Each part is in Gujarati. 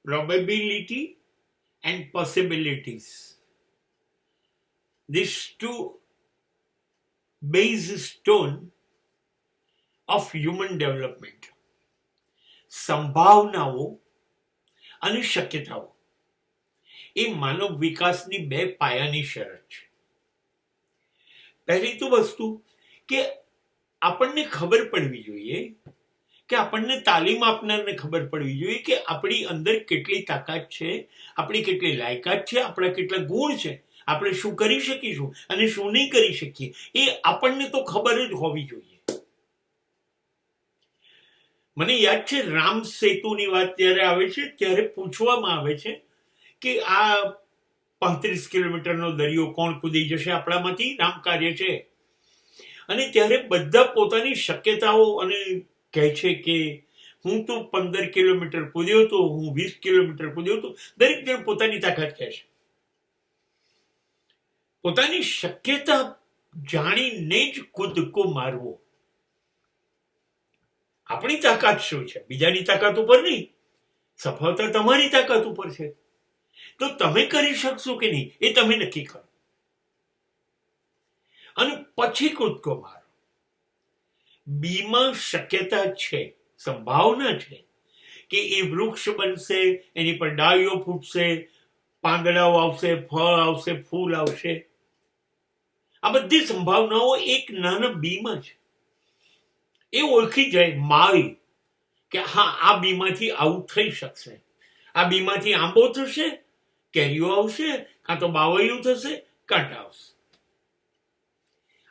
probability and possibilities. These two base stone of human development. સંભાવનાઓ અને શક્યતાઓ એ માનવ વિકાસની બે પાયાની શરત છે. પહેલી તો વસ્તુ કે આપણને ખબર પડવી જોઈએ, કે આપણને તાલીમ આપનારને ખબર પડવી જોઈએ કે આપણી અંદર કેટલી તાકાત છે, આપણી કેટલી લાયકાત છે, આપણા કેટલા ગુણ છે, આપણે શું કરી શકીશું અને શું નહીં કરી શકીએ, એ આપણને તો ખબર જ હોવી જોઈએ. મને યાદ છે રામ સેતુની વાત જ્યારે આવે છે ત્યારે પૂછવામાં આવે છે કે આ 35 કિલોમીટરનો દરિયો કોણ કૂદી જશે આપણામાંથી, રામ કાર્ય છે. અને ત્યારે બધા પોતાની શક્યતાઓ અને કહે છે કે હું તો 15 કિલોમીટર કૂદ્યો હતો, હું 20 કિલોમીટર કૂદ્યો હતો. દરેક જણ પોતાની તાકાત કહે છે. પોતાની શક્યતા જાણીને જ કૂદકો મારવો. આપણી તાકાત શું છે, બીજાની તાકાત ઉપર નહીં. સફળતા તમારી તાકાત ઉપર છે, તો તમે કરી શકશો કે નહીં એ તમે નક્કી કરો અને પછી કૂદકો મારો. બીમાં શક્યતા છે, સંભાવના છે કે એ વૃક્ષ બનશે, એની પર ડાળીઓ ફૂટશે, પાંદડાઓ આવશે, ફળ આવશે, ફૂલ આવશે. આ બધી સંભાવનાઓ એક નાના બીમાં છે. એ ઓળખી જાય માળી કે હા આ બીમાંથી આવું થઈ શકશે, આ બીમાંથી આંબો થશે, કેરીઓ આવશે, કાં તો બાવળિયું થશે, કાંટા આવશે.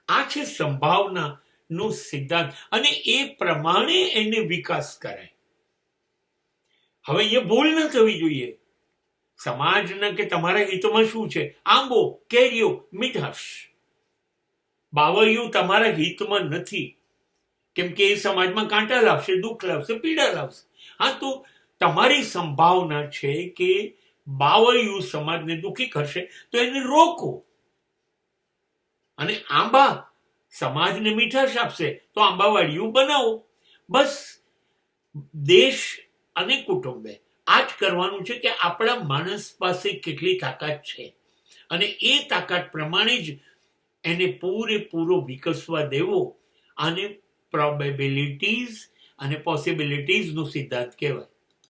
આ છે સંભાવનાનો સિદ્ધાંત અને એ પ્રમાણે એને વિકાસ કરાય. હવે એ ભૂલ ન થવી જોઈએ. સમાજના કે તમારા હિતમાં શું છે? આંબો, કેરીઓ, મીઠાશ. બાવળિયું તમારા હિતમાં નથી, કેમ કે એ સમાજમાં કાંટા લાવશે, દુઃખ લાવશે, પીડા લાવશે. હા, તો તમારી સંભાવના છે કે બાવળિયું સમાજને દુઃખી કરશે તો એને રોકો. અને આંબા સમાજને મીઠાશ આપશે તો આંબાવાળિયું બનાવો. બસ દેશ અને કુટુંબે આ જ કરવાનું છે કે આપણા માણસ પાસે કેટલી તાકાત છે અને એ તાકાત પ્રમાણે જ એને પૂરેપૂરો વિકસવા દેવો. આને પ્રોબેબિલિટીઝ અને પોસિબિલિટીઝનો સિદ્ધાંત કહેવાય.